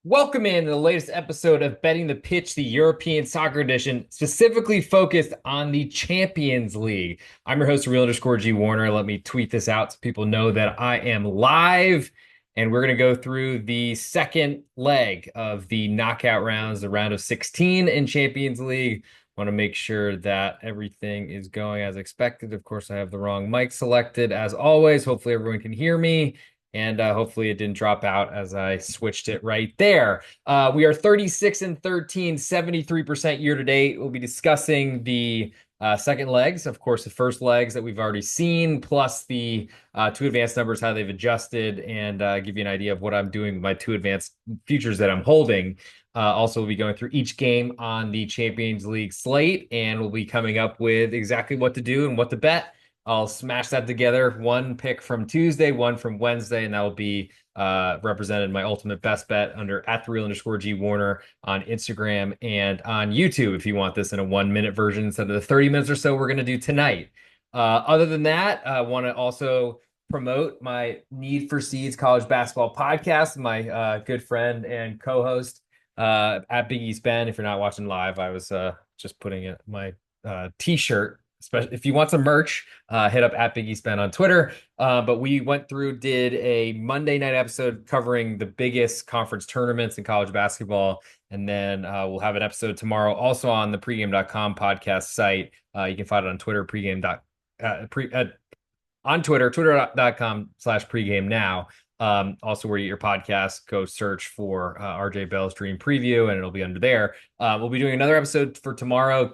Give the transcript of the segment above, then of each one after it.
Welcome in to the latest episode of Betting the Pitch, the European Soccer Edition, specifically focused on the Champions League. I'm your host, Real_G Warner. Let me tweet this out so people know that I am live. And we're going to go through the second leg of the knockout rounds, the round of 16 in Champions League. Want to make sure that everything is going as expected. Of course, I have the wrong mic selected as always. Hopefully, everyone can hear me. And hopefully it didn't drop out as I switched it right there. We are 36-13, 73% year to date. We'll be discussing the second legs, of course, the first legs that we've already seen, plus the two advanced numbers, how they've adjusted, and give you an idea of what I'm doing with my two advanced futures that I'm holding. Also, we'll be going through each game on the Champions League slate, and we'll be coming up with exactly what to do and what to bet. I'll smash that together. One pick from Tuesday, one from Wednesday, and that will be represented my ultimate best bet under @the_Real_G Warner on Instagram and on YouTube if you want this in a 1 minute version instead of the 30 minutes or so we're going to do tonight. Other than that, I want to also promote my Need for Seeds college basketball podcast. My good friend and co-host at Big East Ben. If you're not watching live, I was just putting my t-shirt. Especially if you want some merch, hit up at Big East Ben on Twitter. But we did a Monday night episode covering the biggest conference tournaments in college basketball. And then we'll have an episode tomorrow also on the pregame.com podcast site. You can find it on Twitter, on Twitter, twitter.com/pregame now. Also where you get your podcast, go search for RJ Bell's Dream Preview, and it'll be under there. We'll be doing another episode for tomorrow,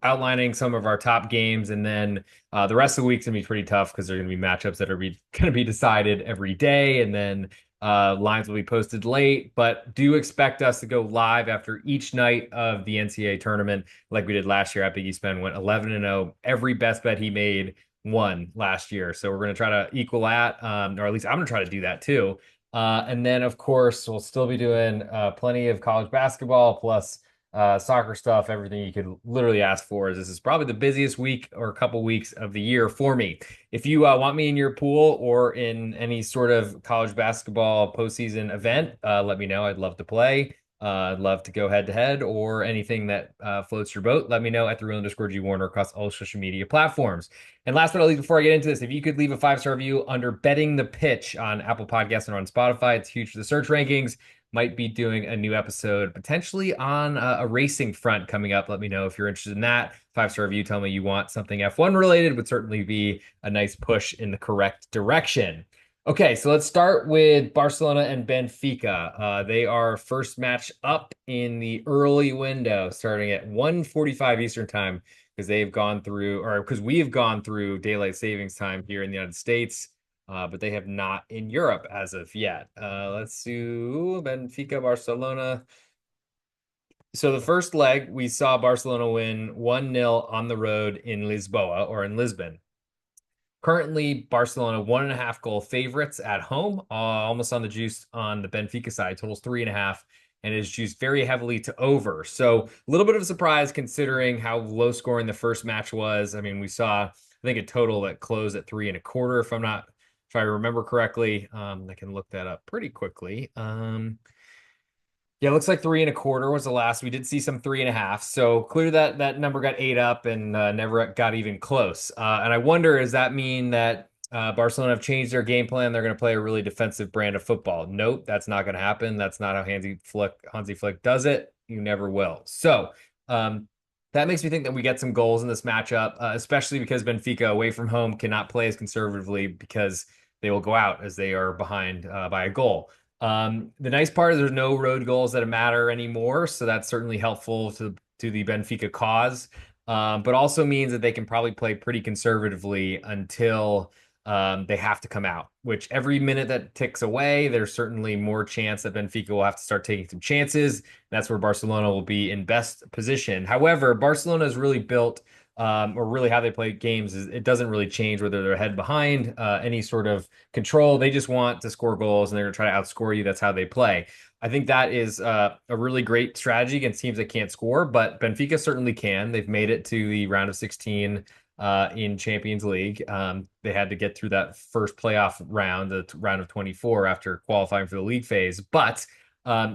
outlining some of our top games, and then the rest of the week's gonna be pretty tough because there are gonna be matchups that are gonna be decided every day, and then lines will be posted late. But do expect us to go live after each night of the NCAA tournament, like we did last year. At Big East Ben went 11-0. Every best bet he made won last year. So we're going to try to equal that, or at least I'm going to try to do that too. And then, of course, we'll still be doing plenty of college basketball plus soccer stuff, everything you could literally ask for. This is probably the busiest week or a couple weeks of the year for me. If you want me in your pool or in any sort of college basketball postseason event, let me know. I'd love to play. I'd love to go head to head or anything that floats your boat. Let me know at @the_Real_G Warner across all social media platforms. And last but not least, before I get into this, if you could leave a 5-star review under Betting the Pitch on Apple Podcasts and on Spotify, it's huge for the search rankings. Might be doing a new episode potentially on a racing front coming up. Let me know if you're interested in that. 5-star review, tell me you want something F1 related, would certainly be a nice push in the correct direction. Okay, so let's start with Barcelona and Benfica. They are first match up in the early window, starting at 1:45 Eastern time, because they've gone through, or because we have gone through daylight savings time here in the United States, but they have not in Europe as of yet. Let's do Benfica, Barcelona. So the first leg, we saw Barcelona win 1-0 on the road in Lisboa, or in Lisbon. Currently, Barcelona 1.5 goal favorites at home, almost on the juice on the Benfica side, totals 3.5, and is juiced very heavily to over. So a little bit of a surprise considering how low scoring the first match was. I mean, we saw, I think, a total that closed at 3.25, if I remember correctly. I can look that up pretty quickly. Yeah, it looks like 3.25 was the last. We did see some 3.5. So clear that number got ate up and never got even close. And I wonder, does that mean that Barcelona have changed their game plan? They're going to play a really defensive brand of football. Nope, that's not going to happen. That's not how Hansi Flick does it. You never will. So that makes me think that we get some goals in this matchup, especially because Benfica away from home cannot play as conservatively because they will go out as they are behind by a goal. The nice part is there's no road goals that matter anymore, so that's certainly helpful to the Benfica cause. But also means that they can probably play pretty conservatively until they have to come out, which every minute that ticks away, there's certainly more chance that Benfica will have to start taking some chances. That's where Barcelona will be in best position. However, Barcelona is really built, or really how they play games is it doesn't really change whether they're ahead behind, any sort of control. They just want to score goals and they're going to try to outscore you. That's how they play. I think that is a really great strategy against teams that can't score, but Benfica certainly can. They've made it to the round of 16 in Champions League. They had to get through that first playoff round, the round of 24, after qualifying for the league phase. But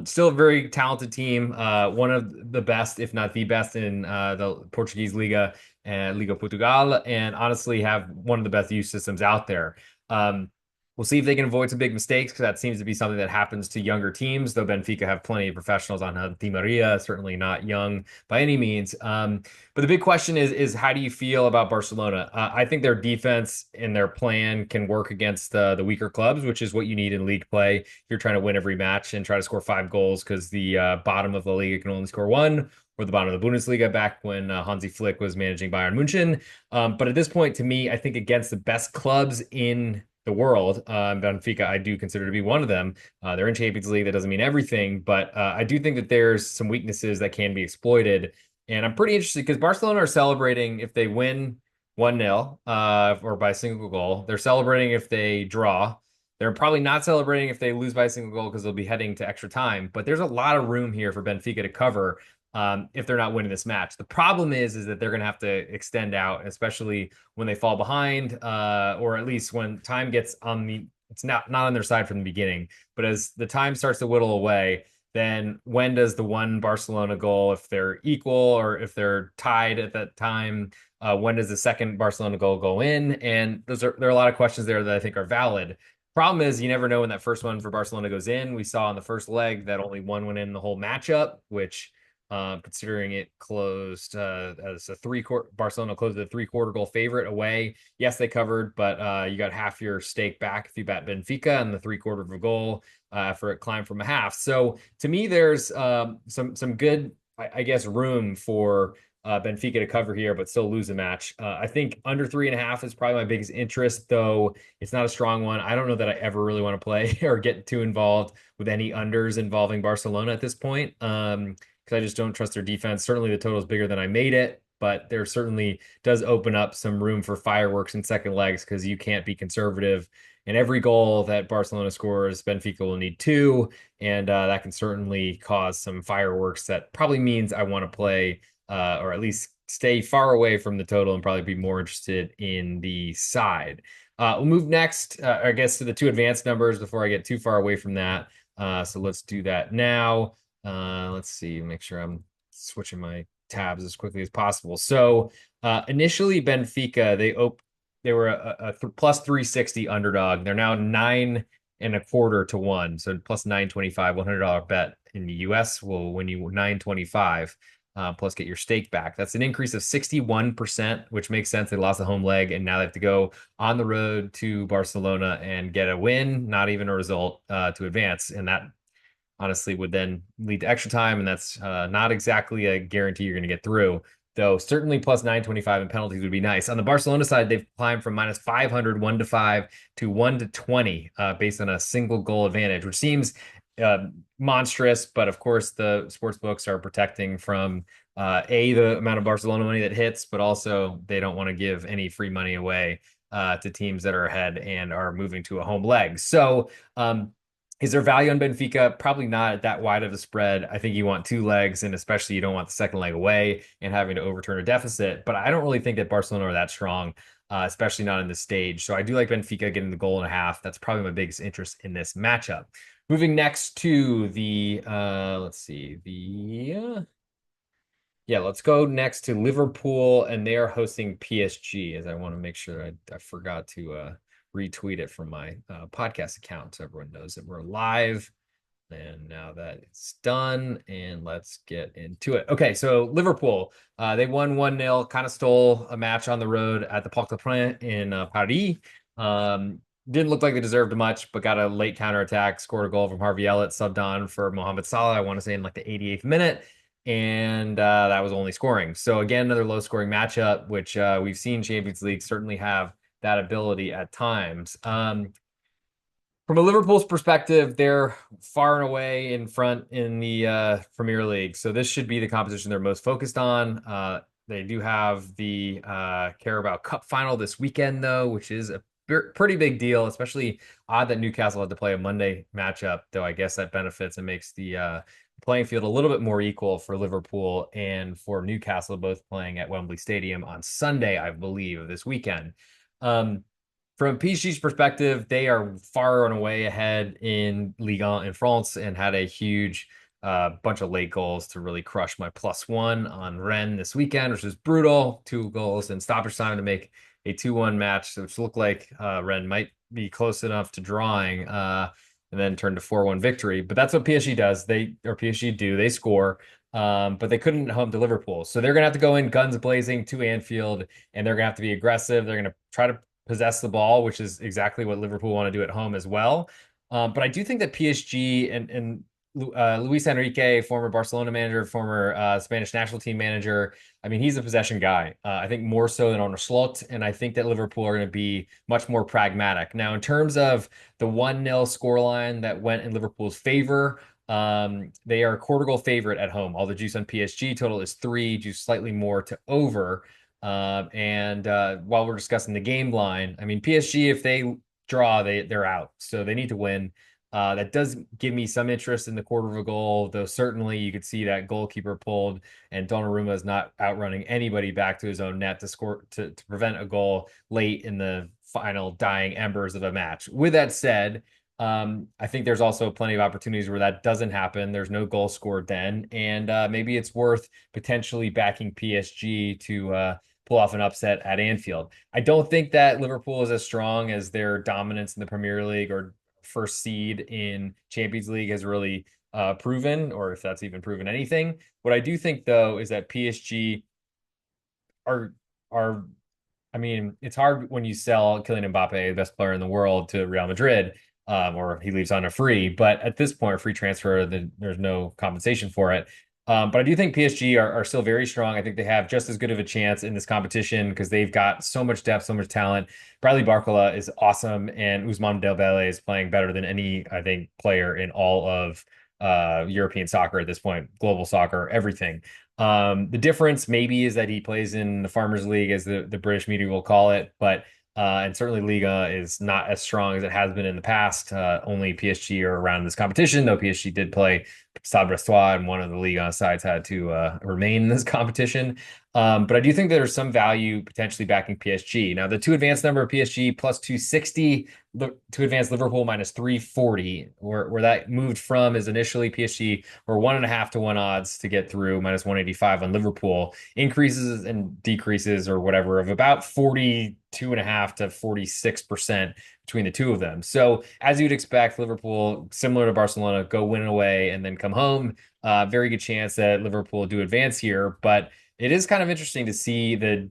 Still a very talented team, one of the best, if not the best, in the Portuguese Liga and Liga Portugal, and honestly have one of the best youth systems out there. Um, we'll see if they can avoid some big mistakes because that seems to be something that happens to younger teams, though Benfica have plenty of professionals on Di Maria, certainly not young by any means. But the big question is how do you feel about Barcelona? I think their defense and their plan can work against the weaker clubs, which is what you need in league play. You're trying to win every match and try to score 5 goals because the bottom of the league can only score one, or the bottom of the Bundesliga back when Hansi Flick was managing Bayern München. But at this point, to me, I think against the best clubs in the world, Benfica, I do consider to be one of them. They're in Champions League. That doesn't mean everything, but I do think that there's some weaknesses that can be exploited. And I'm pretty interested because Barcelona are celebrating if they win 1-0 or by a single goal. They're celebrating if they draw. They're probably not celebrating if they lose by a single goal because they'll be heading to extra time. But there's a lot of room here for Benfica to cover if they're not winning this match. The problem is that they're going to have to extend out, especially when they fall behind, or at least when time gets on the. It's not on their side from the beginning, but as the time starts to whittle away, then when does the one Barcelona goal, if they're equal or if they're tied at that time, when does the second Barcelona goal go in? And there are a lot of questions there that I think are valid. Problem is, you never know when that first one for Barcelona goes in. We saw in the first leg that only one went in the whole matchup, which, considering it closed as a Barcelona closed a 3/4 goal favorite away. Yes, they covered, but you got half your stake back if you bet Benfica and the 3/4 of a goal for it climbed from a half. So to me, there's some good, I guess, room for Benfica to cover here, but still lose a match. I think under 3.5 is probably my biggest interest, though it's not a strong one. I don't know that I ever really want to play or get too involved with any unders involving Barcelona at this point, because I just don't trust their defense. Certainly, the total is bigger than I made it, but there certainly does open up some room for fireworks in second legs because you can't be conservative. And every goal that Barcelona scores, Benfica will need two, and that can certainly cause some fireworks. That probably means I want to play or at least stay far away from the total and probably be more interested in the side. We'll move next, I guess, to the two advanced numbers before I get too far away from that. So let's do that now. Let's see, make sure I'm switching my tabs as quickly as possible. So initially, Benfica, they were a plus 360 underdog. They're now 9.25 to 1. So plus 925, $100 bet in the US will win you 925. Plus get your stake back. That's an increase of 61%, which makes sense. They lost the home leg, and now they have to go on the road to Barcelona and get a win, not even a result, to advance. And that honestly would then lead to extra time, and that's not exactly a guarantee you're going to get through. Though certainly plus 925 in penalties would be nice. On the Barcelona side, they've climbed from minus 500, 1-5 to 1-20 based on a single goal advantage, which seems monstrous, but of course the sports books are protecting from the amount of Barcelona money that hits, but also they don't want to give any free money away to teams that are ahead and are moving to a home leg. So is there value on Benfica? Probably not at that wide of a spread. I think you want two legs, and especially you don't want the second leg away and having to overturn a deficit. But I don't really think that Barcelona are that strong, especially not in this stage. So I do like Benfica getting the goal and a half. That's probably my biggest interest in this matchup. Moving next to the, let's see, let's go next to Liverpool, and they are hosting PSG, as I want to make sure I forgot to retweet it from my podcast account so everyone knows that we're live. And now that it's done, and let's get into it. Okay, so Liverpool, they won 1-0, kind of stole a match on the road at the Parc des Princes in Paris. Didn't look like they deserved much, but got a late counterattack, scored a goal from Harvey Elliott, subbed on for Mohamed Salah, I want to say in like the 88th minute. And that was only scoring. So again, another low scoring matchup, which we've seen Champions League certainly have that ability at times. From a Liverpool's perspective, they're far and away in front in the Premier League. So this should be the competition they're most focused on. They do have the Carabao Cup final this weekend, though, which is a pretty big deal, especially odd that Newcastle had to play a Monday matchup, though I guess that benefits and makes the playing field a little bit more equal for Liverpool and for Newcastle, both playing at Wembley Stadium on Sunday, I believe, this weekend. From PSG's perspective, they are far and away ahead in Ligue 1 in France and had a huge bunch of late goals to really crush my +1 on Rennes this weekend, which was brutal. 2 goals in stoppage time to make a 2-1 match, which looked like Rennes might be close enough to drawing, and then turned to 4-1 victory. But that's what PSG does. PSG do. They score. But they couldn't home to Liverpool. So they're going to have to go in guns blazing to Anfield, and they're going to have to be aggressive. They're going to try to possess the ball, which is exactly what Liverpool want to do at home as well. But I do think that PSG and Luis Enrique, former Barcelona manager, former Spanish national team manager, I mean, he's a possession guy. I think more so than Arne Slot, and I think that Liverpool are going to be much more pragmatic. Now, in terms of the 1-0 scoreline that went in Liverpool's favor, they are a quarter goal favorite at home. All the juice on PSG total is 3, juice slightly more to over. And while we're discussing the game line, I mean, PSG, if they draw, they're out. So they need to win. That does give me some interest in the quarter of a goal, though certainly you could see that goalkeeper pulled and Donnarumma is not outrunning anybody back to his own net to score to prevent a goal late in the final dying embers of a match. With that said, I think there's also plenty of opportunities where that doesn't happen. There's no goal scored then, and maybe it's worth potentially backing PSG to pull off an upset at Anfield. I don't think that Liverpool is as strong as their dominance in the Premier League or first seed in Champions League has really proven, or if that's even proven anything. What I do think though is that PSG are are I mean, it's hard when you sell Kylian Mbappe, the best player in the world, to Real Madrid, or he leaves on a free. But at this point, a free transfer, there's no compensation for it. But I do think PSG are still very strong. I think they have just as good of a chance in this competition because they've got so much depth, so much talent. Bradley Barcola is awesome, and Ousmane Dembele is playing better than any, I think, player in all of European soccer at this point, global soccer, everything. The difference maybe is that he plays in the Farmers League, as the British media will call it, but and certainly Liga is not as strong as it has been in the past. Only PSG are around in this competition, though PSG did play Stade Brestois, and one of the Liga sides had to remain in this competition. But I do think there's some value potentially backing PSG. Now, the two advanced number of PSG +260, to advance Liverpool -340, where that moved from is initially PSG were 1.5 to 1 odds to get through, -185 on Liverpool, increases and decreases or whatever of about 42.5 to 46% between the two of them. So as you'd expect, Liverpool, similar to Barcelona, go win away and then come home. Very good chance that Liverpool do advance here, but it is kind of interesting to see the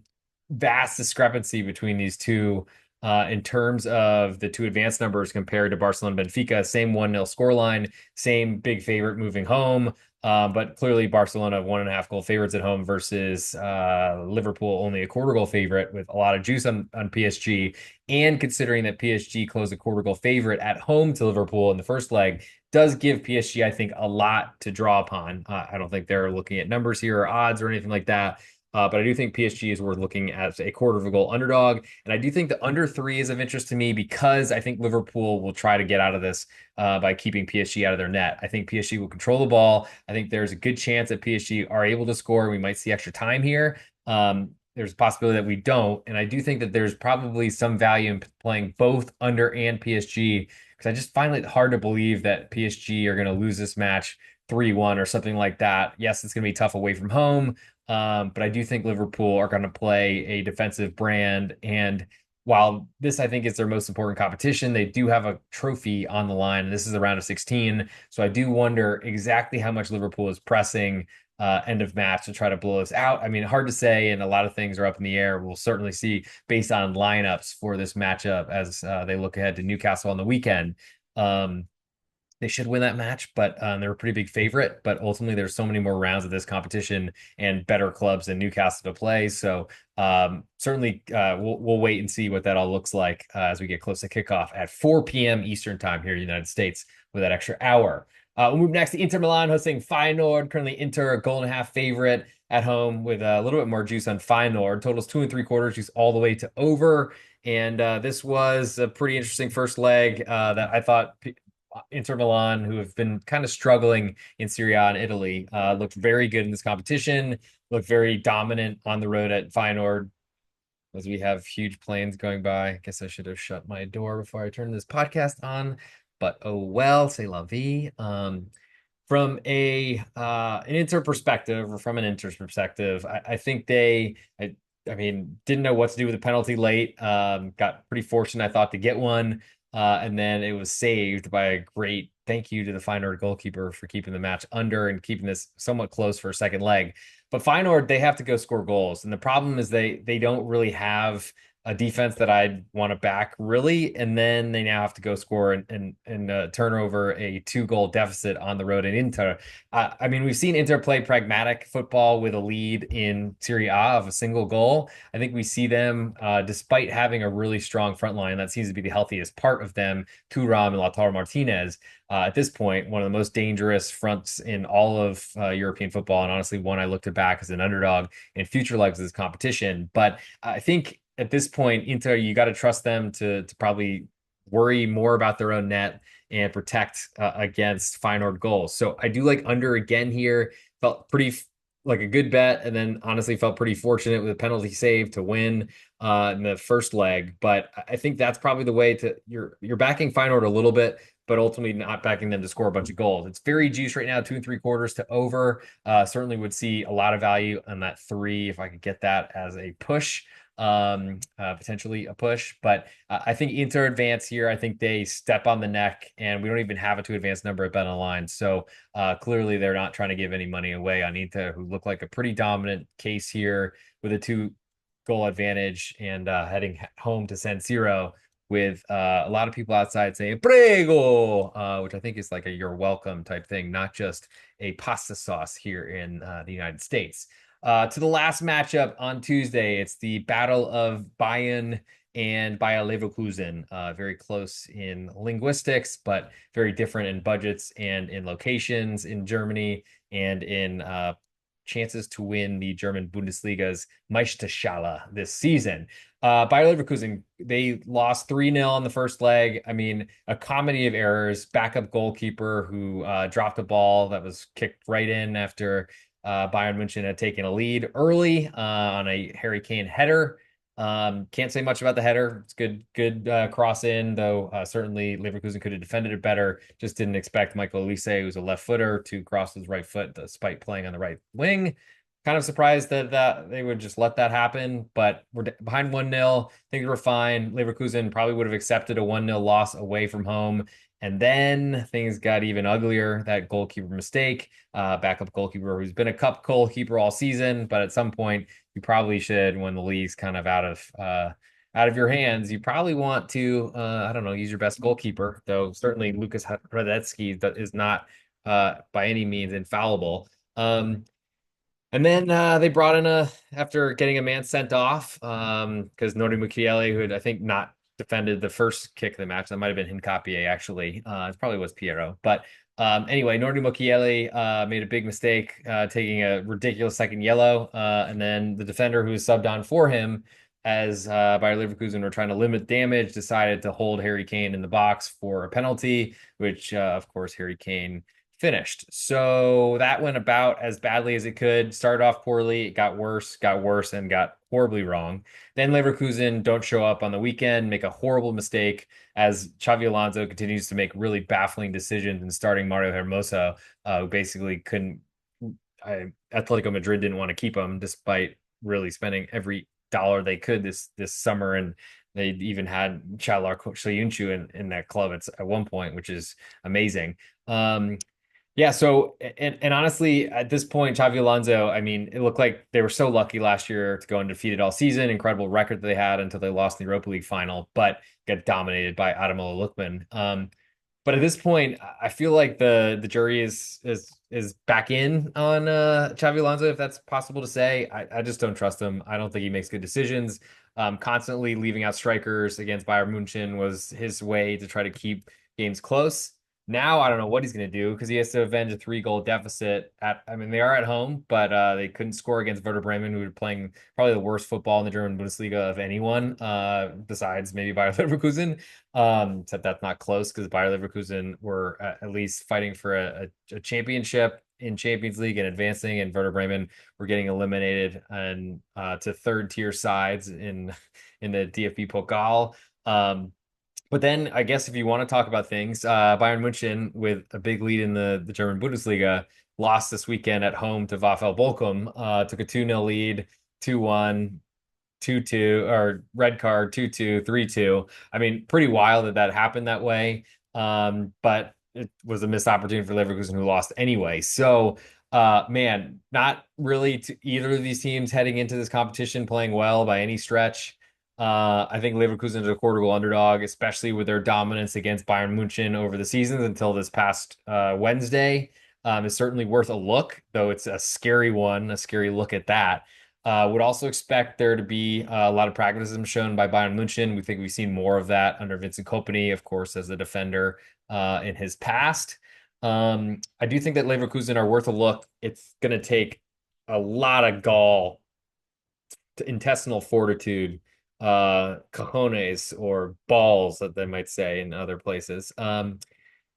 vast discrepancy between these two in terms of the two advanced numbers compared to Barcelona and Benfica. Same 1-0 scoreline, same big favorite moving home. But clearly Barcelona 1.5 goal favorites at home versus Liverpool only a quarter goal favorite with a lot of juice on PSG. And considering that PSG closed a quarter goal favorite at home to Liverpool in the first leg, does give PSG, I think, a lot to draw upon. I don't think they're looking at numbers here or odds or anything like that. But I do think PSG is worth looking at a quarter of a goal underdog. And I do think the under 3 is of interest to me because I think Liverpool will try to get out of this by keeping PSG out of their net. I think PSG will control the ball. I think there's a good chance that PSG are able to score. We might see extra time here. There's a possibility that we don't. And I do think that there's probably some value in playing both under and PSG because I just find it hard to believe that PSG are going to lose this match 3-1 or something like that. Yes, it's going to be tough away from home. But I do think Liverpool are going to play a defensive brand. And while this, I think, is their most important competition, they do have a trophy on the line. And this is the round of 16. So I do wonder exactly how much Liverpool is pressing end of match to try to blow us out. I mean, hard to say. And a lot of things are up in the air. We'll certainly see based on lineups for this matchup as they look ahead to Newcastle on the weekend. They should win that match, but they're a pretty big favorite. But ultimately, there's so many more rounds of this competition and better clubs than Newcastle to play. So certainly, we'll wait and see what that all looks like as we get close to kickoff at 4 p.m. Eastern time here in the United States with that extra hour. We'll move next to Inter Milan hosting Feyenoord. Currently, Inter a 1.5 favorite at home with a little bit more juice on Feyenoord. Totals 2 3/4, juice all the way to over. And this was a pretty interesting first leg that I thought Inter Milan, who have been kind of struggling in Serie A and Italy, looked very good in this competition, looked very dominant on the road at Feyenoord. as we have huge planes going by. I guess I should have shut my door before I turned this podcast on, but oh well, c'est la vie. From an Inter perspective, or from an Inter's perspective, I think I mean, didn't know what to do with the penalty late. Got pretty fortunate, I thought, to get one. And then it was saved by a great thank you to the Feyenoord goalkeeper for keeping the match under and keeping this somewhat close for a second leg. But Feyenoord, they have to go score goals. And the problem is they don't really have a defense that I'd want to back really, and then they now have to go score and turn over a 2 goal deficit on the road in Inter. I mean, we've seen Inter play pragmatic football with a lead in Serie A of a single goal. I think we see them, despite having a really strong front line that seems to be the healthiest part of them, Thuram and Lautaro Martinez. At this point, one of the most dangerous fronts in all of European football, and honestly, one I looked at back as an underdog in future legs of this competition. But I think at this point, Inter, you got to trust them to probably worry more about their own net and protect against Feyenoord goals. So I do like under again here. Felt pretty like a good bet, and then honestly felt pretty fortunate with a penalty save to win in the first leg. But I think that's probably the way to you're backing Feyenoord a little bit, but ultimately not backing them to score a bunch of goals. It's very juiced right now, 2 3/4 to over. Certainly would see a lot of value on that three if I could get that as a push, potentially a push. But I think Inter advance here. I think they step on the neck, and we don't even have a 2 advance number at BetOnline. So clearly they're not trying to give any money away on Inter, who look like a pretty dominant case here with a 2 goal advantage and heading home to San Siro with a lot of people outside saying "prego," which I think is like a "you're welcome" type thing, not just a pasta sauce here in the United States. To the last matchup on Tuesday, it's the Battle of Bayern and Bayer Leverkusen. Very close in linguistics, but very different in budgets and in locations in Germany and in chances to win the German Bundesliga's Meisterschale this season. Bayer Leverkusen, they lost 3-0 in the first leg. I mean, a comedy of errors. Backup goalkeeper who dropped a ball that was kicked right in after Bayern München had taken a lead early on a Harry Kane header. Can't say much about the header. It's good cross in, though certainly Leverkusen could have defended it better. Just didn't expect Michael Olise, who's a left footer, to cross his right foot despite playing on the right wing. Kind of surprised that they would just let that happen, but we're behind 1-0. Things were fine. Leverkusen probably would have accepted a 1-0 loss away from home. And then things got even uglier. That goalkeeper mistake, backup goalkeeper who's been a cup goalkeeper all season, but at some point you probably should, when the league's kind of out of your hands, you probably want to I don't know, use your best goalkeeper. Though certainly Lucas Hradecky is not by any means infallible. And then they brought in after getting a man sent off, because Nordi Mukiele, who had, I think, not defended the first kick of the match. That might have been Hincapié, actually. It probably was Piero. But anyway, Nordi Mukiele made a big mistake, taking a ridiculous second yellow. And then the defender who was subbed on for him, as Bayer Leverkusen were trying to limit damage, decided to hold Harry Kane in the box for a penalty, which, of course, Harry Kane finished. So that went about as badly as it could. Started off poorly, it got worse, and got horribly wrong. Then Leverkusen don't show up on the weekend, make a horrible mistake as Xavi Alonso continues to make really baffling decisions in starting Mario Hermoso, who basically couldn't. Atletico Madrid didn't want to keep him despite really spending every dollar they could this summer, and they even had Çağlar Söyüncü in that club at one point, which is amazing. Yeah, so and honestly, at this point, Xavi Alonso, I mean, it looked like they were so lucky last year to go undefeated all season. Incredible record that they had until they lost in the Europa League final, but got dominated by Ademola Lookman. But at this point, I feel like the jury is back in on Xavi Alonso, if that's possible to say. I just don't trust him. I don't think he makes good decisions. Constantly leaving out strikers against Bayern Munchen was his way to try to keep games close. Now I don't know what he's going to do, because he has to avenge a 3 goal deficit I mean, they are at home, but they couldn't score against Werder Bremen, who were playing probably the worst football in the German Bundesliga of anyone, besides maybe Bayer Leverkusen. Except that's not close, because Bayer Leverkusen were at least fighting for a championship in Champions League and advancing, and Werder Bremen were getting eliminated and to third tier sides in the DFB Pokal. But then I guess if you want to talk about things, Bayern München with a big lead in the German Bundesliga lost this weekend at home to VfL Bochum, took a 2-0 lead, 2-1, 2-2, or red card, 2-2, 3-2. I mean, pretty wild that that happened that way. But it was a missed opportunity for Leverkusen, who lost anyway. So, man, not really to either of these teams heading into this competition playing well by any stretch. I think Leverkusen is a quarter goal underdog, especially with their dominance against Bayern Munchen over the seasons until this past Wednesday. Is certainly worth a look, though it's a scary one, a scary look at that. Would also expect there to be a lot of pragmatism shown by Bayern Munchen. We think we've seen more of that under Vincent Kompany, of course, as a defender in his past. I do think that Leverkusen are worth a look. It's going to take a lot of gall, intestinal fortitude, cojones, or balls that they might say in other places,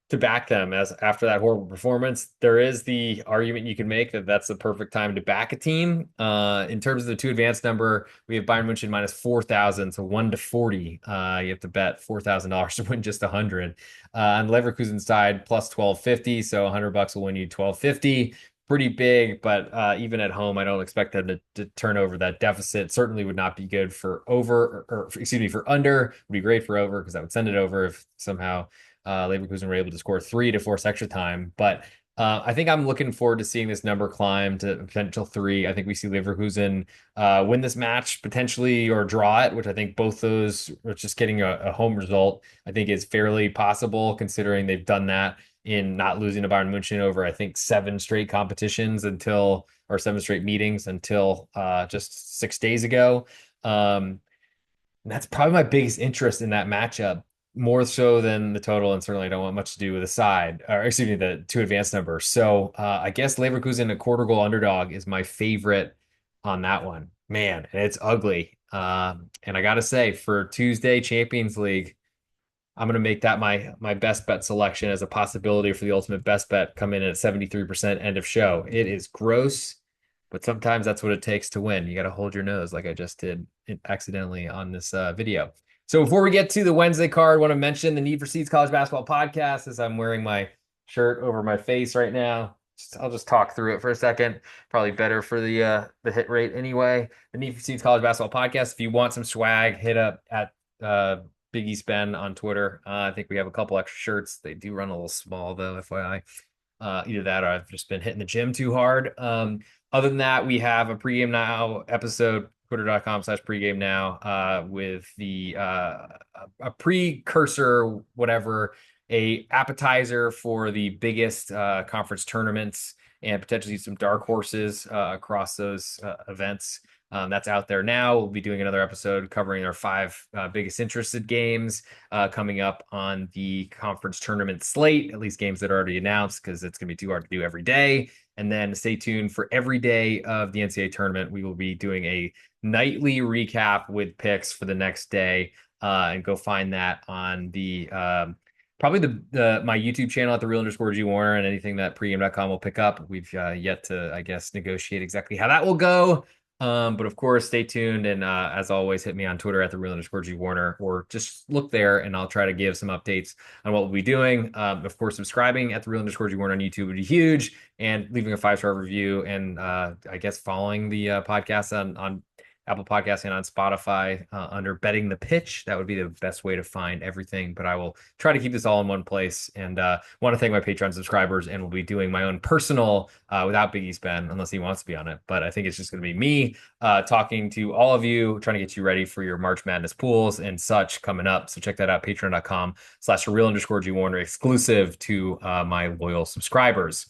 to back them as after that horrible performance. There is the argument you can make that that's the perfect time to back a team. In terms of the two advanced number, we have Bayern Munchen minus 4,000, so 1 to 40. You have to bet $4,000 to win just 100. On Leverkusen side, plus 1250, so $100 will win you 1250. Pretty big, but even at home, I don't expect them to turn over that deficit. Certainly would not be good for over, or excuse me, for under. Would be great for over because that would send it over if somehow Leverkusen were able to score 3 to force extra time. But I think I'm looking forward to seeing this number climb to potential 3. I think we see Leverkusen win this match potentially, or draw it, which I think both those, or just getting a home result, I think is fairly possible considering they've done that in not losing to Bayern Munchen over, I think, 7 straight competitions or 7 straight meetings until just 6 days ago. And that's probably my biggest interest in that matchup, more so than the total, and certainly I don't want much to do with the side, or excuse me, the two advanced numbers. So I guess Leverkusen, a quarter goal underdog, is my favorite on that one. Man, and it's ugly. And I gotta say, for Tuesday Champions League, I'm gonna make that my best bet selection as a possibility for the ultimate best bet. Come in at 73% end of show. It is gross, but sometimes that's what it takes to win. You got to hold your nose, like I just did accidentally on this video. So before we get to the Wednesday card, I want to mention the Need for Seeds College Basketball Podcast, as I'm wearing my shirt over my face right now. I'll just talk through it for a second. Probably better for the hit rate anyway. The Need for Seeds College Basketball Podcast. If you want some swag, hit up at Big East Ben on Twitter. I think we have a couple extra shirts. They do run a little small though, FYI. Either that or I've just been hitting the gym too hard. Other than that, we have a pregame now episode, twitter.com/pregame now, with the a precursor, whatever, a appetizer for the biggest conference tournaments and potentially some dark horses across those events. That's out there now. We'll be doing another episode covering our 5 biggest interested games coming up on the conference tournament slate, at least games that are already announced, because it's going to be too hard to do every day. And then stay tuned for every day of the NCAA tournament. We will be doing a nightly recap with picks for the next day, and go find that on the probably the my YouTube channel at @the_Real_G Warner, and anything that pregame.com will pick up. We've yet to, I guess, negotiate exactly how that will go. But of course, stay tuned. And as always, hit me on Twitter at @the_Real_G Warner, or just look there and I'll try to give some updates on what we'll be doing. Of course, subscribing at @the_Real_G Warner on YouTube would be huge, and leaving a 5-star review, and I guess following the podcast on Apple Podcasts and on Spotify under Betting the Pitch. That would be the best way to find everything. But I will try to keep this all in one place. And want to thank my Patreon subscribers, and will be doing my own personal without Big East Ben, unless he wants to be on it. But I think it's just going to be me talking to all of you, trying to get you ready for your March Madness pools and such coming up. So check that out, patreon.com/real_G Warner, exclusive to my loyal subscribers.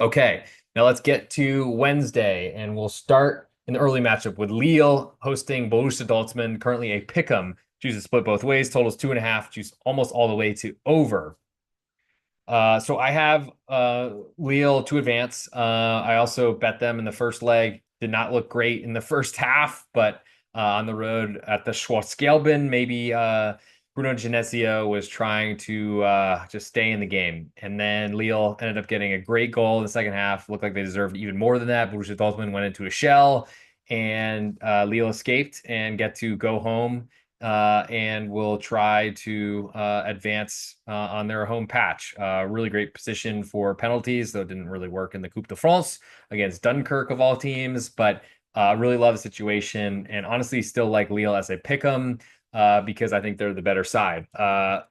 Okay, now let's get to Wednesday, and we'll start in the early matchup with Lille hosting Borussia Dortmund, currently a pick'em. Juice is split both ways. Totals 2.5. Juice almost all the way to over. So I have Lille to advance. I also bet them in the first leg. Did not look great in the first half, but on the road at the Schwarzgelben, maybe Bruno Genesio was trying to just stay in the game. And then Lille ended up getting a great goal in the second half. Looked like they deserved even more than that. Borussia Dortmund went into a shell, and Lille escaped and get to go home and will try to advance on their home patch. Really great position for penalties, though it didn't really work in the Coupe de France against Dunkirk of all teams. But really love the situation, and honestly still like Lille as a pick 'em because I think they're the better side.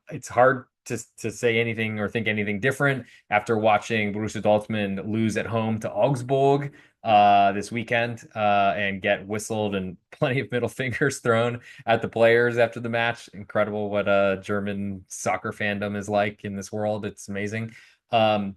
It's hard to say anything or think anything different after watching Borussia Dortmund lose at home to Augsburg this weekend and get whistled and plenty of middle fingers thrown at the players after the match. Incredible what German soccer fandom is like in this world. It's amazing. Um,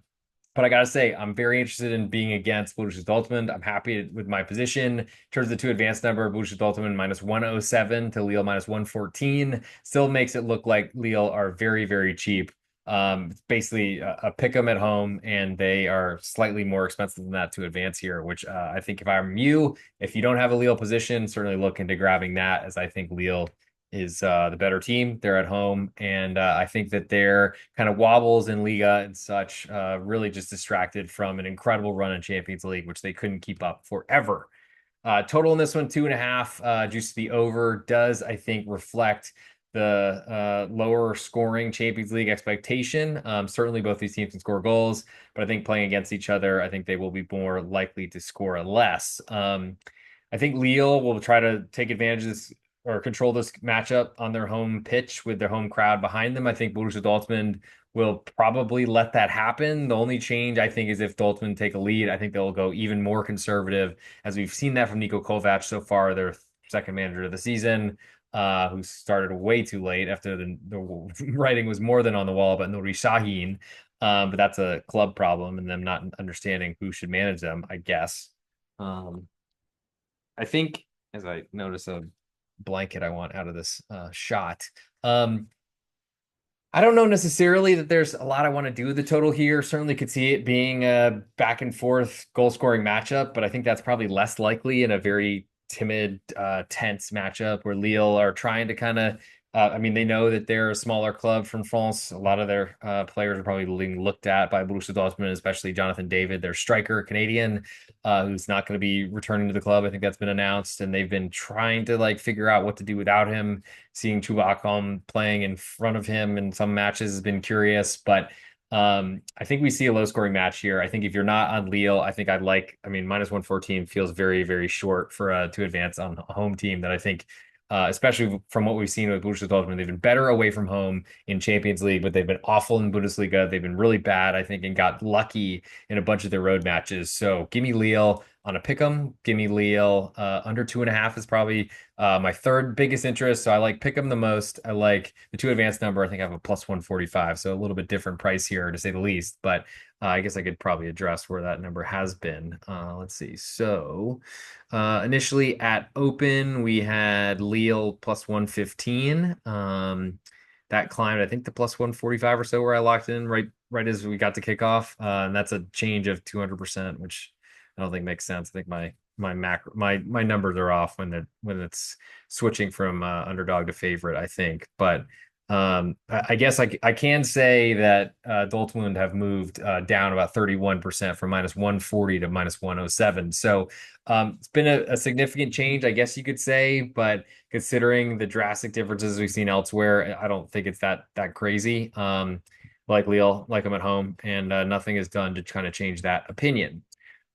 but I gotta say, I'm very interested in being against Borussia Dortmund. I'm happy with my position. In terms of the two advanced number, Borussia Dortmund minus 107 to Lille minus 114 still makes it look like Lille are very, very cheap. It's basically a pick 'em at home, and they are slightly more expensive than that to advance here, which I think if I'm you, if you don't have a Lille position, certainly look into grabbing that, as I think Lille is the better team. They're at home, and I think that their kind of wobbles in Liga and such really just distracted from an incredible run in Champions League, which they couldn't keep up forever. Total in this one, 2.5. Juice to the over does, I think, reflect the lower scoring Champions League expectation. Certainly, both these teams can score goals, but I think playing against each other, I think they will be more likely to score less. I think Lille will try to take advantage of this or control this matchup on their home pitch with their home crowd behind them. I think Borussia Dortmund will probably let that happen. The only change I think is if Dortmund take a lead, I think they'll go even more conservative, as we've seen that from Niko Kovac so far, their second manager of the season, who started way too late after the writing was more than on the wall about Nuri Sahin. But that's a club problem and them not understanding who should manage them, I guess. Um, I think as I notice a blanket I want out of this shot. Um, I don't know necessarily that there's a lot I want to do with the total here. Certainly could see it being a back and forth goal scoring matchup, but I think that's probably less likely in a very timid, tense matchup where Lille are trying to kind of. I mean, they know that they're a smaller club from France. A lot of their players are probably being looked at by Borussia Dortmund, especially Jonathan David, their striker, Canadian, who's not going to be returning to the club. I think that's been announced, and they've been trying to like figure out what to do without him. Seeing Chubak playing in front of him in some matches has been curious, but I think we see a low scoring match here. I think if you're not on Lille, I think I mean, minus 114 feels very, very short for to advance on a home team that I think, especially from what we've seen with Borussia Dortmund, they've been better away from home in Champions League, but they've been awful in Bundesliga. They've been really bad, I think, and got lucky in a bunch of their road matches. So give me Lille on a pick 'em. Give me Lille under 2.5 is probably my third biggest interest. So I like pick 'em the most. I like the two advanced number. I think I have a plus 145. So a little bit different price here to say the least. But I guess I could probably address where that number has been. Let's see. So initially at open, we had Lille plus 115. That climbed, I think, to plus 145 or so where I locked in right as we got to kickoff. And that's a change of 200%, which I don't think makes sense. I think my numbers are off when it's switching from underdog to favorite, I think. But I guess I can say that Dortmund have moved down about 31% from minus 140 to minus 107. So it's been a significant change, I guess you could say. But considering the drastic differences we've seen elsewhere, I don't think it's that crazy. Like Lille, like I'm at home, and nothing is done to kind of change that opinion.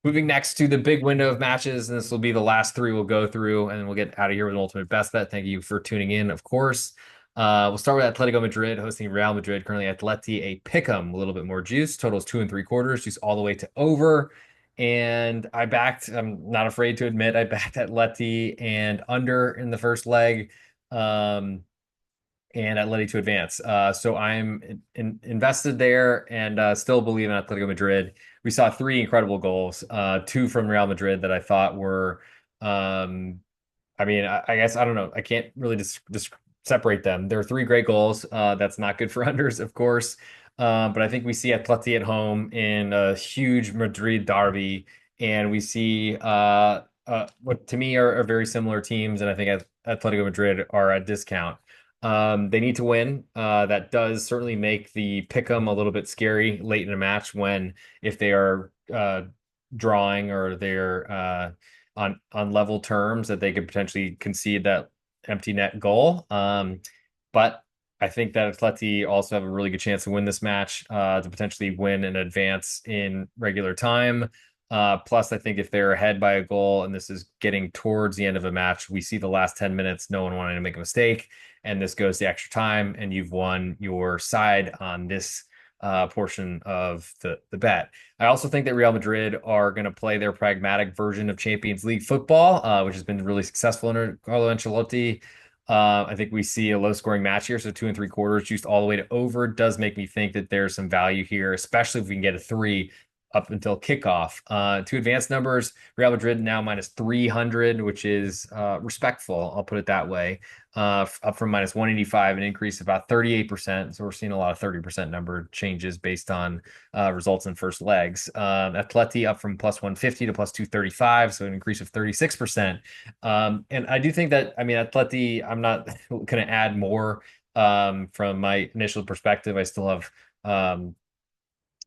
Moving next to the big window of matches, and this will be the last three we'll go through, and then we'll get out of here with an ultimate best bet. Thank you for tuning in, of course. We'll start with Atletico Madrid hosting Real Madrid. Currently, Atleti a pick'em, a little bit more juice. Totals 2.75, juice all the way to over. And I'm not afraid to admit, I backed Atleti and under in the first leg. And Atleti to advance. So I'm invested there and still believe in Atletico Madrid. We saw three incredible goals, two from Real Madrid that I thought were, I mean, I guess I don't know. I can't really just separate them. There are three great goals. That's not good for unders, of course. But I think we see Atleti at home in a huge Madrid derby, and we see what to me are very similar teams, and I think Atletico Madrid are at discount. They need to win. That does certainly make the pick'em a little bit scary late in a match when if they are drawing or they're on level terms that they could potentially concede that empty net goal. But I think that Atleti also have a really good chance to win this match, to potentially win and advance in regular time. Plus, I think if they're ahead by a goal and this is getting towards the end of a match, we see the last 10 minutes, no one wanting to make a mistake, and this goes to extra time, and you've won your side on this portion of the bet. I also think that Real Madrid are going to play their pragmatic version of Champions League football, which has been really successful under Carlo Ancelotti. I think we see a low scoring match here. So 2 3/4 juiced all the way to over does make me think that there's some value here, especially if we can get a three up until kickoff. To advanced numbers, Real Madrid now minus 300, which is respectful. I'll put it that way. Up from minus 185, an increase of about 38%. So we're seeing a lot of 30% number changes based on results in first legs. Atleti up from plus 150 to plus 235, so an increase of 36%. And I do think that, I mean, Atleti, I'm not going to add more from my initial perspective. I still have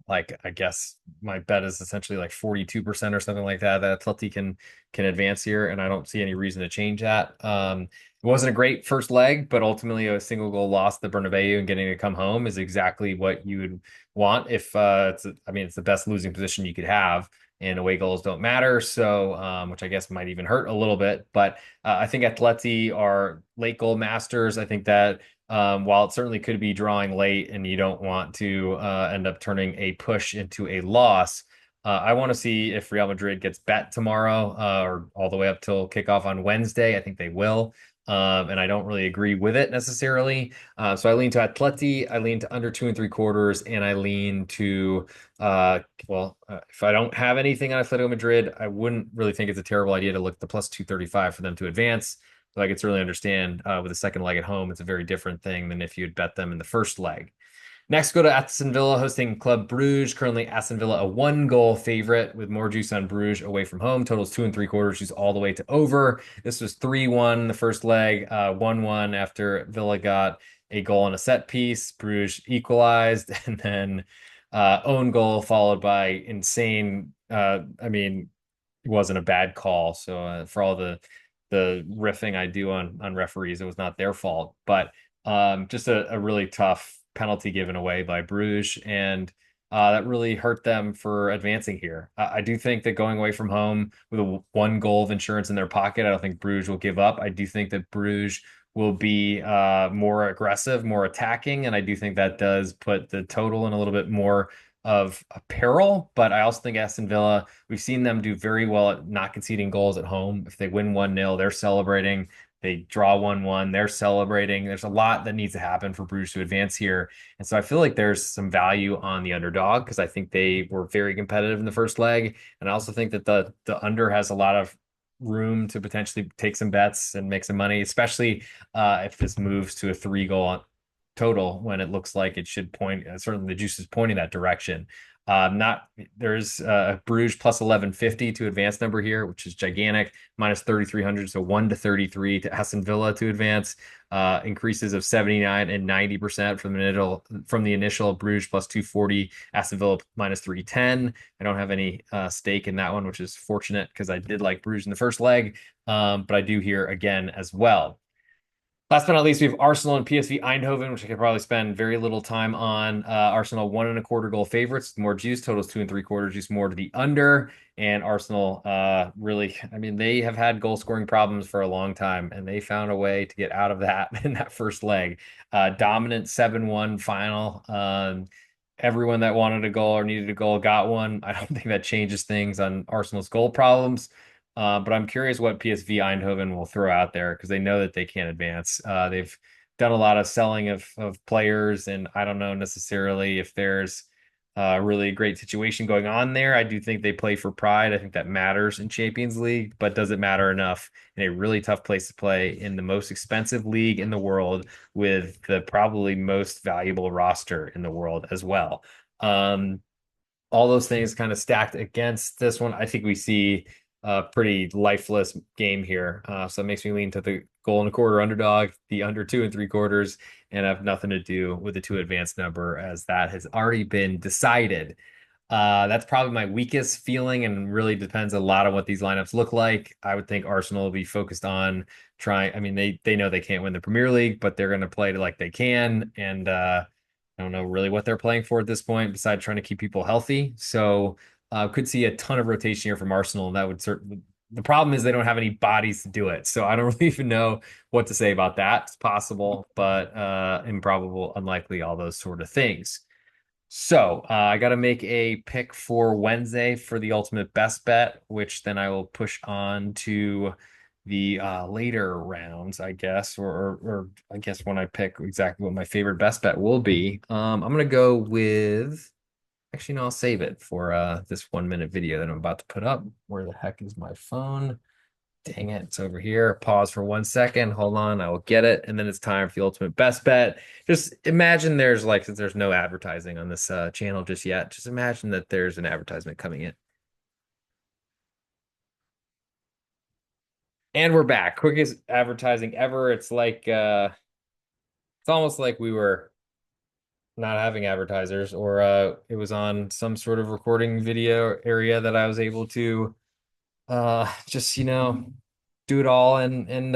like I guess my bet is essentially like 42% or something like that Atleti can advance here, and I don't see any reason to change that. It wasn't a great first leg, but ultimately a single goal loss at the Bernabeu and getting to come home is exactly what you would want if I mean it's the best losing position you could have, and away goals don't matter. So which I guess might even hurt a little bit, but I think Atleti are late goal masters. I think that while it certainly could be drawing late and you don't want to end up turning a push into a loss, I want to see if Real Madrid gets bet tomorrow or all the way up till kickoff on Wednesday. I think they will. And I don't really agree with it necessarily. So I lean to Atleti, I lean to under 2 3/4, and I lean to, if I don't have anything on Atletico Madrid, I wouldn't really think it's a terrible idea to look at the plus 235 for them to advance. So I could certainly understand with the second leg at home, it's a very different thing than if you had bet them in the first leg. Next, go to Aston Villa hosting Club Bruges. Currently, Aston Villa a 1 goal favorite with more juice on Bruges away from home. Totals 2 3/4, juice all the way to over. This was 3-1 the first leg, 1-1 after Villa got a goal on a set piece. Bruges equalized, and then own goal followed by insane. I mean, it wasn't a bad call. So for all the riffing I do on referees, it was not their fault, but just a really tough penalty given away by Bruges, and that really hurt them for advancing here. I do think that going away from home with a 1 goal of insurance in their pocket, I don't think Bruges will give up. I do think that Bruges will be more aggressive, more attacking, and I do think that does put the total in a little bit more of a peril. But I also think Aston Villa, we've seen them do very well at not conceding goals at home. If they win 1-0, they're celebrating. They draw 1-1, they're celebrating. There's a lot that needs to happen for Bruges to advance here. And so I feel like there's some value on the underdog because I think they were very competitive in the first leg. And I also think that the under has a lot of room to potentially take some bets and make some money, especially if this moves to a 3 goal total when it looks like it should point. Certainly, the juice is pointing that direction. Not there's Bruges plus 1150 to advance number here, which is gigantic. Minus 3,300, so 1 to 33 to Aston Villa to advance. Increases of 79 and 90% from the initial Bruges plus 240, Aston Villa minus 310. I don't have any stake in that one, which is fortunate because I did like Bruges in the first leg, but I do here again as well. Last but not least, we have Arsenal and PSV Eindhoven, which I could probably spend very little time on. Arsenal 1 1/4 goal favorites, more juice, totals 2 3/4, juice more to the under. And Arsenal really, I mean, they have had goal scoring problems for a long time, and they found a way to get out of that in that first leg. Dominant 7-1 final. Everyone that wanted a goal or needed a goal got one. I don't think that changes things on Arsenal's goal problems. But I'm curious what PSV Eindhoven will throw out there because they know that they can't advance. They've done a lot of selling of players, and I don't know necessarily if there's a really great situation going on there. I do think they play for pride. I think that matters in Champions League, but does it matter enough in a really tough place to play in the most expensive league in the world with the probably most valuable roster in the world as well? All those things kind of stacked against this one. I think we see pretty lifeless game here. So it makes me lean to the goal and a quarter underdog, the under 2 3/4, and have nothing to do with the two advanced number as that has already been decided. That's probably my weakest feeling and really depends a lot on what these lineups look like. I would think Arsenal will be focused on trying. I mean, they know they can't win the Premier League, but they're going to play like they can. And I don't know really what they're playing for at this point, besides trying to keep people healthy. So could see a ton of rotation here from Arsenal, and that would certainly. The problem is they don't have any bodies to do it, so I don't really even know what to say about that. It's possible, but improbable, unlikely, all those sort of things. So I got to make a pick for Wednesday for the ultimate best bet, which then I will push on to the later rounds, I guess, or I guess when I pick exactly what my favorite best bet will be. I'm gonna go with. Actually, no, I'll save it for this 1 minute video that I'm about to put up. Where the heck is my phone? Dang it, it's over here. Pause for 1 second. Hold on, I will get it. And then it's time for the ultimate best bet. Just imagine there's like, since there's no advertising on this channel just yet, just imagine that there's an advertisement coming in. And we're back. Quickest advertising ever. It's almost like we were not having advertisers or it was on some sort of recording video area that I was able to just do it all and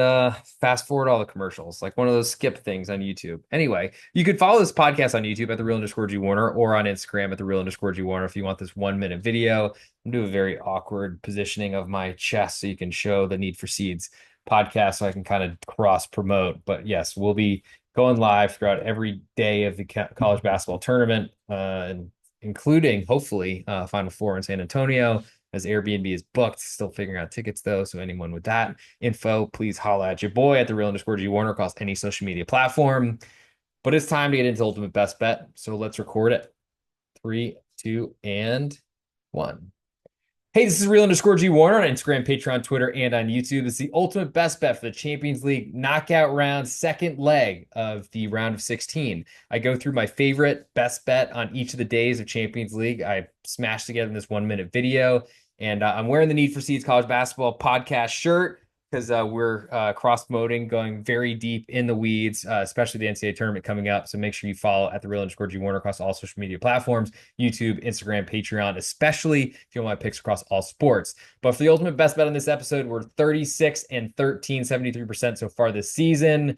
fast forward all the commercials like one of those skip things on YouTube. Anyway, you could follow this podcast on YouTube at the real underscore G Warner or on Instagram at the real underscore G Warner if you want this 1 minute video. I'm do a very awkward positioning of my chest so you can show the Need for Seeds podcast so I can kind of cross promote. But yes, we'll be going live throughout every day of the college basketball tournament, and including hopefully Final Four in San Antonio as Airbnb is booked. Still figuring out tickets though. So anyone with that info, please holla at your boy at the real underscore G Warner across any social media platform. But it's time to get into ultimate best bet. So let's record it. 3, 2, and 1. Hey, this is real underscore G Warner on Instagram, Patreon, Twitter, and on YouTube. It's the ultimate best bet for the Champions League knockout round, second leg of the round of 16. I go through my favorite best bet on each of the days of Champions League. I smashed together in this 1 minute video, and I'm wearing the Need for Seeds College Basketball podcast shirt because we're cross promoting, going very deep in the weeds, especially the NCAA tournament coming up. So make sure you follow at the real underscore G Warner across all social media platforms, YouTube, Instagram, Patreon, especially if you want my picks across all sports. But for the ultimate best bet on this episode, we're 36 and 13, 73% so far this season.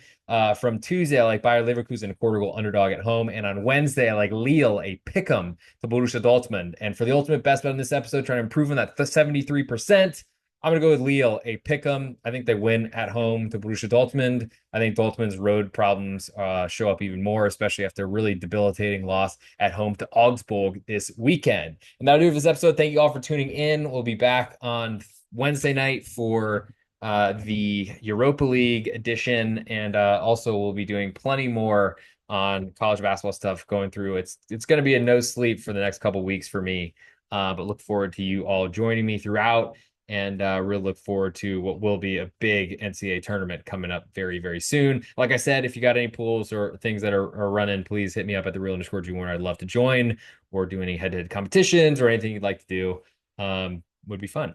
From Tuesday, I like Bayer Leverkusen, a quarter goal underdog at home. And on Wednesday, I like Lille, a pick'em to Borussia Dortmund. And for the ultimate best bet on this episode, trying to improve on that 73%, I'm going to go with Lille, a pick'em. I think they win at home to Borussia Dortmund. I think Dortmund's road problems show up even more, especially after a really debilitating loss at home to Augsburg this weekend. And that'll do it for this episode. Thank you all for tuning in. We'll be back on Wednesday night for the Europa League edition. And also we'll be doing plenty more on college basketball stuff going through. It's going to be a no sleep for the next couple weeks for me. But look forward to you all joining me throughout. And really look forward to what will be a big NCAA tournament coming up very, very soon. Like I said, if you got any pools or things that are running, please hit me up at the real underscore G Warner. I'd love to join or do any head-to-head competitions or anything you'd like to do. Would be fun.